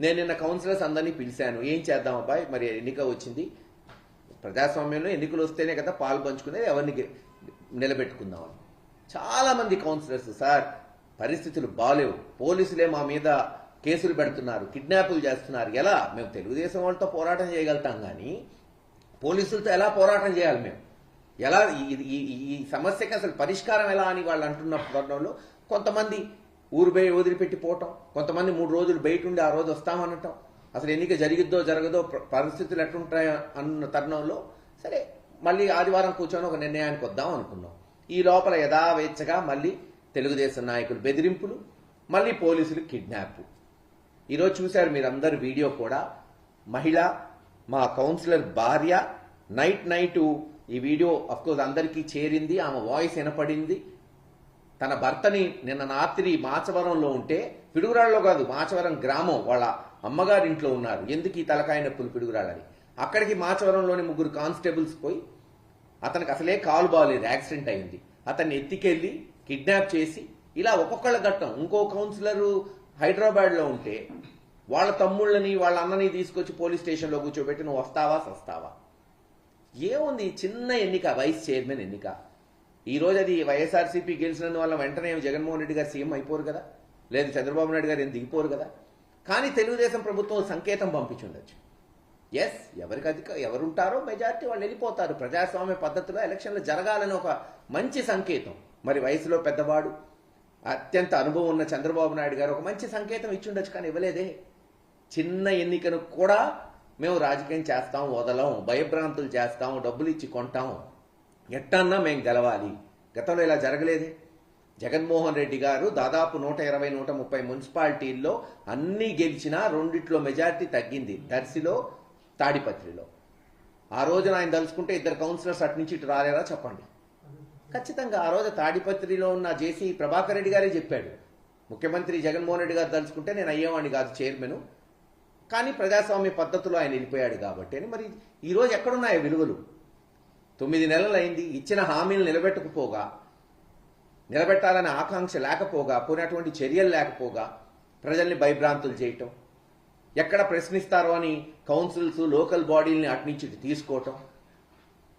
నేను నిన్న కౌన్సిలర్స్ అందరినీ పిలిచాను. ఏం చేద్దాం అబ్బాయి, మరి ఎన్నిక వచ్చింది, ప్రజాస్వామ్యంలో ఎన్నికలు వస్తేనే కదా పాలు పంచుకునేది, ఎవరిని నిలబెట్టుకుందామని. చాలా మంది కౌన్సిలర్స్, సార్ పరిస్థితులు బాలేవు, పోలీసులే మా మీద కేసులు పెడుతున్నారు, కిడ్నాపులు చేస్తున్నారు, ఎలా మేము తెలుగుదేశం వాళ్ళతో పోరాటం చేయగలుగుతాం కానీ పోలీసులతో ఎలా పోరాటం చేయాలి, మేము ఎలా ఈ సమస్యకి అసలు పరిష్కారం ఎలా అని వాళ్ళు అంటున్న తరుణంలో కొంతమంది ఊరు వదిలిపెట్టి పోవటం, కొంతమంది 3 రోజులు బయట ఉండి ఆ రోజు వస్తామనటం, అసలు ఎన్నిక జరిగిద్దో జరగదో పరిస్థితులు ఎట్లుంటాయో అన్న తరుణంలో సరే మళ్ళీ ఆదివారం కూర్చొని ఒక నిర్ణయానికి వద్దాం అనుకున్నాం. ఈ లోపల యథావేచ్ఛగా మళ్ళీ తెలుగుదేశం నాయకులు బెదిరింపులు, మళ్ళీ పోలీసులు కిడ్నాప్. ఈరోజు చూశారు మీరందరు వీడియో కూడా, మహిళ మా కౌన్సిలర్ భార్య నైట్ ఈ వీడియో అఫ్కోర్స్ అందరికీ చేరింది, ఆమె వాయిస్ వినపడింది. తన భర్తని నిన్న రాత్రి మాచవరంలో ఉంటే, పిడుగురాళ్ళలో కాదు మాచవరం గ్రామం, వాళ్ళ అమ్మగారింట్లో ఉన్నారు, ఎందుకు ఈ తలకాయ నొప్పులు పిడుగురాళ్ళని, అక్కడికి మాచవరంలోని 3 కానిస్టేబుల్స్ పోయి అతనికి అసలే కాలు బాగలేదు, యాక్సిడెంట్ అయింది, అతన్ని ఎత్తికెళ్లి కిడ్నాప్ చేసి ఇలా ఒక్కొక్కళ్ళ ఘట్టం. ఇంకో కౌన్సిలరు హైదరాబాద్లో ఉంటే వాళ్ళ తమ్ముళ్ళని వాళ్ళ అన్నని తీసుకొచ్చి పోలీస్ స్టేషన్లో కూర్చోబెట్టి నువ్వు వస్తావా సస్తావా. ఏముంది, చిన్న ఎన్నిక, వైస్ చైర్మన్ ఎన్నిక. ఈ రోజు అది వైఎస్ఆర్సీపీ గెలిచినందువల్ల వెంటనే జగన్మోహన్ రెడ్డి గారు సీఎం అయిపోరు కదా, లేదు చంద్రబాబు నాయుడు గారు ఏం దిగిపోరు కదా. కానీ తెలుగుదేశం ప్రభుత్వం సంకేతం పంపించుండొచ్చు, ఎస్ ఎవరుంటారో మెజార్టీ వాళ్ళు వెళ్ళిపోతారు, ప్రజాస్వామ్య పద్ధతిలో ఎలక్షన్లు జరగాలని ఒక మంచి సంకేతం. మరి వయసులో పెద్దవాడు, అత్యంత అనుభవం ఉన్న చంద్రబాబు నాయుడు గారు ఒక మంచి సంకేతం ఇచ్చుండొచ్చు, కానీ ఇవ్వలేదే. చిన్న ఎన్నికను కూడా మేము రాజకీయం చేస్తాం, వదలం, భయభ్రాంతులు చేస్తాం, డబ్బులు ఇచ్చి కొంటాం, ఎట్టన్నా మేము గెలవాలి. గతంలో ఇలా జరగలేదే. జగన్మోహన్ రెడ్డి గారు దాదాపు 120-130 మున్సిపాలిటీల్లో అన్ని గెలిచినా 2 మెజార్టీ తగ్గింది, దర్శిలో తాడిపత్రిలో. ఆ రోజున ఆయన తలుచుకుంటే 2 కౌన్సిలర్స్ అటు నుంచి ఇటు రాలేరా చెప్పండి. ఖచ్చితంగా ఆ రోజు తాడిపత్రిలో ఉన్న జేసీ ప్రభాకర్ రెడ్డి గారే చెప్పాడు, ముఖ్యమంత్రి జగన్మోహన్ రెడ్డి గారు తలుచుకుంటే నేను అయ్యేవాడిని కాదు చైర్మన్, కానీ ప్రజాస్వామ్య పద్ధతిలో ఆయన వెళ్ళిపోయాడు కాబట్టి అని. మరి ఈరోజు ఎక్కడున్నాయి విలువలు? 9 నెలలు అయింది, ఇచ్చిన హామీలు నిలబెట్టాలనే ఆకాంక్ష లేకపోగా, పోయినటువంటి చర్యలు లేకపోగా ప్రజల్ని భయభ్రాంతులు చేయటం, ఎక్కడ ప్రశ్నిస్తారో అని కౌన్సిల్స్ లోకల్ బాడీలని అటు నుంచి తీసుకోవటం.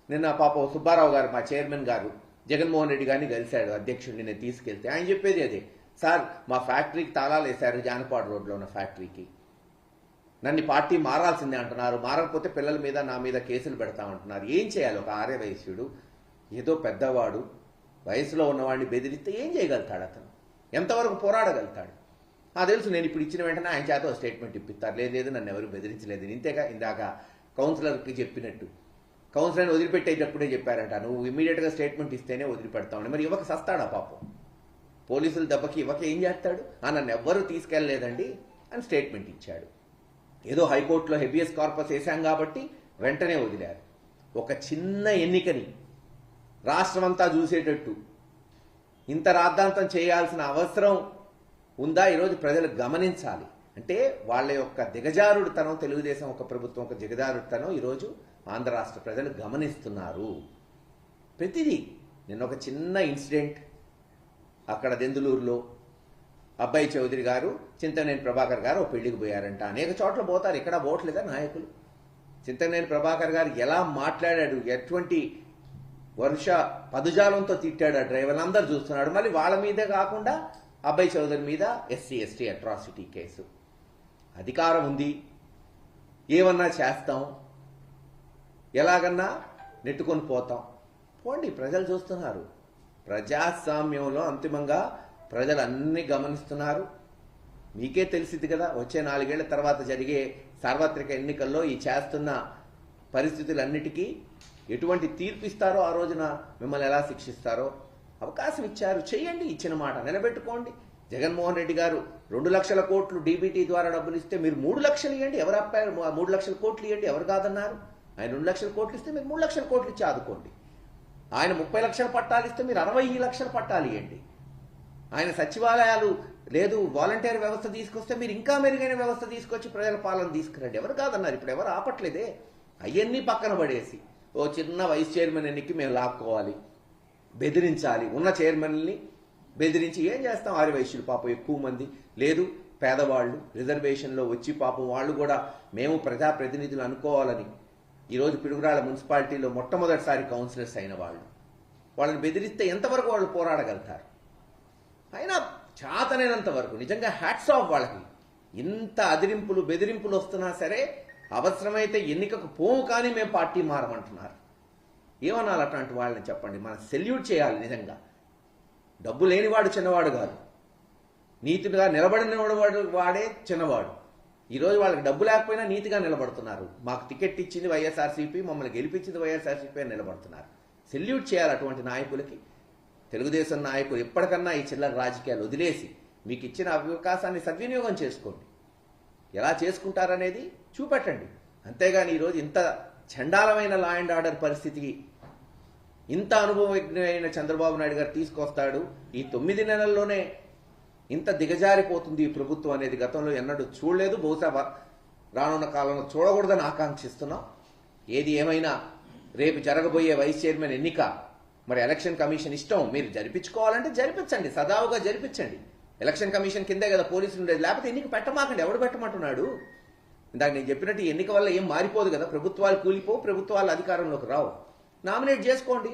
నిన్న పాపం సుబ్బారావు గారు మా చైర్మన్ గారు జగన్మోహన్ రెడ్డి గారిని కలిశాడు, అధ్యక్షుడిని నేను తీసుకెళ్తే ఆయన చెప్పేది అదే, సార్ మా ఫ్యాక్టరీకి తాళాలు వేశారు, జానపాడు రోడ్లో ఉన్న ఫ్యాక్టరీకి, నన్ను పార్టీ మారాల్సిందే అంటున్నారు, మారకపోతే పిల్లల మీద నా మీద కేసులు పెడతామంటున్నారు. ఏం చేయాలి? ఒక ఆర్యవైశ్యుడు, ఏదో పెద్దవాడు, వయసులో ఉన్నవాడిని బెదిరిస్తే ఏం చేయగలుగుతాడు అతను? ఎంతవరకు పోరాడగలుగుతాడు? తెలుసు, నేను ఇప్పుడు ఇచ్చిన వెంటనే ఆయన చేత స్టేట్మెంట్ ఇప్పిస్తారు, లేదు నన్ను ఎవరు బెదిరించలేదు. ఇంతేగా ఇందాక కౌన్సిలర్కి చెప్పినట్టు, కౌన్సిలర్ని వదిలిపెట్టేటప్పుడే చెప్పారంట, నువ్వు ఇమీడియట్గా స్టేట్మెంట్ ఇస్తేనే వదిలిపెడతామని. మరి ఇవ్వక సస్తాడా పాపం? పోలీసులు దెబ్బకి ఇవ్వక ఏం చేస్తాడు? నన్ను ఎవ్వరూ తీసుకెళ్లలేదండి అని స్టేట్మెంట్ ఇచ్చాడు. ఏదో హైకోర్టులో హెబియస్ కార్పస్ వేశాం కాబట్టి వెంటనే వదిలారు. ఒక చిన్న ఎన్నికని రాష్ట్రమంతా చూసేటట్టు ఇంత రాద్ధాంతం చేయాల్సిన అవసరం ఉందా? ఈరోజు ప్రజలు గమనించాలి. అంటే వాళ్ళ యొక్క దిగజారుడుతనం, తెలుగుదేశం ఒక ప్రభుత్వం ఒక దిగజారుడుతనం ఈరోజు ఆంధ్ర రాష్ట్ర ప్రజలు గమనిస్తున్నారు. ప్రతిదీ, నిన్న ఒక చిన్న ఇన్సిడెంట్ అక్కడ దెందులూరులో అబ్బాయి చౌదరి గారు, చింతనేని ప్రభాకర్ గారు పెళ్లికి పోయారంట. అనేక చోట్ల పోతారు, ఇక్కడ పోవట్లేదా నాయకులు? చింతనేని ప్రభాకర్ గారు ఎలా మాట్లాడాడు, ఎటువంటి వర్ష పదుజాలంతో తిట్టాడు ఆ డ్రైవర్లు, అందరు చూస్తున్నాడు. మళ్ళీ వాళ్ళ మీదే కాకుండా అబ్బాయి చౌదరి మీద SC/ST అట్రాసిటీ కేసు. అధికారం ఉంది, ఏమన్నా చేస్తాం, ఎలాగన్నా నెట్టుకొని పోతాం. పోండి, ప్రజలు చూస్తున్నారు. ప్రజాస్వామ్యంలో అంతిమంగా ప్రజలు అన్ని గమనిస్తున్నారు. మీకే తెలిసింది కదా, వచ్చే 4 ఏళ్ల తర్వాత జరిగే సార్వత్రిక ఎన్నికల్లో ఈ చేస్తున్న పరిస్థితులన్నిటికీ ఎటువంటి తీర్పు ఇస్తారో, ఆ రోజున మిమ్మల్ని ఎలా శిక్షిస్తారో అవకాశం ఇచ్చారు. చేయండి, ఇచ్చిన మాట నిలబెట్టుకోండి. జగన్మోహన్ రెడ్డి గారు 2 లక్షల కోట్లు డీబీటీ ద్వారా డబ్బులు ఇస్తే మీరు 3 లక్షలు ఇవ్వండి. ఎవరు అప్పారు? 3 లక్షల కోట్లు ఇవ్వండి, ఎవరు కాదన్నారు? ఆయన 2 లక్షల కోట్లు ఇస్తే మీరు 3 లక్షల కోట్లు ఇచ్చి ఆదుకోండి. ఆయన 30 లక్షల పట్టాలు ఇస్తే మీరు 60 లక్షల పట్టాలు ఇవ్వండి. ఆయన సచివాలయాలు లేదు వాలంటీర్ వ్యవస్థ తీసుకొస్తే మీరు ఇంకా మెరుగైన వ్యవస్థ తీసుకొచ్చి ప్రజల పాలన తీసుకురండి. ఎవరు కాదన్నారు? ఇప్పుడు ఎవరు ఆపట్లేదే. అవన్నీ పక్కన పడేసి ఓ చిన్న వైస్ చైర్మన్ ఎన్నికకి మేము లాక్కోవాలి, బెదిరించాలి, ఉన్న చైర్మన్ని బెదిరించి ఏం చేస్తాం? ఆర్యవైశ్యులు పాపం ఎక్కువ మంది, లేదు పేదవాళ్ళు రిజర్వేషన్లో వచ్చి పాపం వాళ్ళు కూడా మేము ప్రజాప్రతినిధులు అనుకోవాలని ఈరోజు పిడుగురాళ్ళ మున్సిపాలిటీలో మొట్టమొదటిసారి కౌన్సిలర్స్ అయిన వాళ్ళని బెదిరిస్తే ఎంతవరకు వాళ్ళు పోరాడగలుగుతారు? అయినా చాతనైనంత వరకు నిజంగా హ్యాట్స్ ఆఫ్ వాళ్ళకి. ఇంత అదిరింపులు బెదిరింపులు వస్తున్నా సరే అవసరమైతే ఎన్నికకు పోము కానీ మేము పార్టీ మారమంటున్నారు. ఏమనాలి అట్లాంటి వాళ్ళని చెప్పండి? మనం సెల్యూట్ చేయాలి. నిజంగా డబ్బు లేనివాడు చిన్నవాడు కాదు, నీతిగా నిలబడిన వాడే చిన్నవాడు. ఈరోజు వాళ్ళకి డబ్బు లేకపోయినా నీతిగా నిలబడుతున్నారు. మాకు టికెట్ ఇచ్చింది వైఎస్ఆర్సీపీ, మమ్మల్ని గెలిపించింది వైఎస్ఆర్సీపీ అని నిలబడుతున్నారు. సెల్యూట్ చేయాలి అటువంటి నాయకులకి. తెలుగుదేశం నాయకులు ఎప్పటికన్నా ఈ చిల్లర రాజకీయాలు వదిలేసి మీకు ఇచ్చిన అవకాశాన్ని సద్వినియోగం చేసుకోండి. ఎలా చేసుకుంటారనేది చూపెట్టండి. అంతేగాని ఈరోజు ఇంత చండాలమైన లా అండ్ ఆర్డర్ పరిస్థితికి ఇంత అనుభవజ్ఞమైన చంద్రబాబు నాయుడు గారు తీసుకొస్తాడు. ఈ 9 నెలల్లోనే ఇంత దిగజారిపోతుంది ఈ ప్రభుత్వం అనేది గతంలో ఎన్నడూ చూడలేదు. బహుశా రానున్న కాలంలో చూడకూడదని ఆకాంక్షిస్తున్నాం. ఏది ఏమైనా రేపు జరగబోయే వైస్ చైర్మన్ ఎన్నిక మరి ఎలక్షన్ కమిషన్ ఇష్టం. మీరు జరిపించుకోవాలంటే జరిపించండి, సదావుగా జరిపించండి. ఎలక్షన్ కమిషన్ కిందే కదా పోలీసులు ఉండేది. లేకపోతే ఎన్నిక పెట్టమాకండి. ఎవడు పెట్టమంటున్నాడు? ఇందాక నేను చెప్పినట్టు ఎన్నిక వల్ల ఏం మారిపోదు కదా. ప్రభుత్వాలు కూలిపో, ప్రభుత్వాలు అధికారంలోకి రావు. నామినేట్ చేసుకోండి.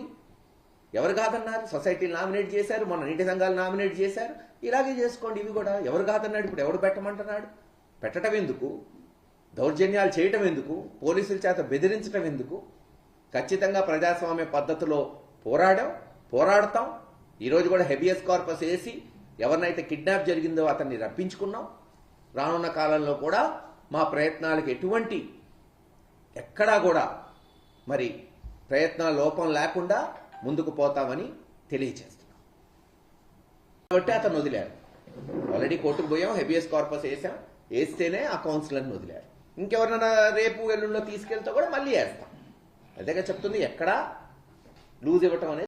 ఎవరు కాదన్నారు? సొసైటీలు నామినేట్ చేశారు, మన నీటి సంఘాలు నామినేట్ చేశారు. ఇలాగే చేసుకోండి. ఇవి కూడా ఎవరు కాదన్నాడు? ఇప్పుడు ఎవడు పెట్టమంటున్నాడు? పెట్టడం ఎందుకు? దౌర్జన్యాలు చేయటం ఎందుకు? పోలీసుల చేత బెదిరించడం ఎందుకు? ఖచ్చితంగా ప్రజాస్వామ్య పద్ధతిలో పోరాడతాం. ఈరోజు కూడా హెబియస్ కార్పస్ వేసి ఎవరినైతే కిడ్నాప్ జరిగిందో అతన్ని రప్పించుకున్నాం. రానున్న కాలంలో కూడా మా ప్రయత్నాలకు ఎక్కడా కూడా మరి ప్రయత్నాల లోపం లేకుండా ముందుకు పోతామని తెలియజేస్తున్నాం. కాబట్టి అతను వదిలారు. ఆల్రెడీ కోర్టుకు పోయాం, హెబియస్ కార్పస్ వేస్తేనే ఆ కౌన్సిలర్ని వదిలారు. ఇంకెవరినైనా రేపు ఎల్లుండిలో తీసుకెళ్తే కూడా మళ్ళీ వేస్తాం. అదేగా చెప్తుంది. ఎక్కడా లూజ్ ఇవ్వటం అనేది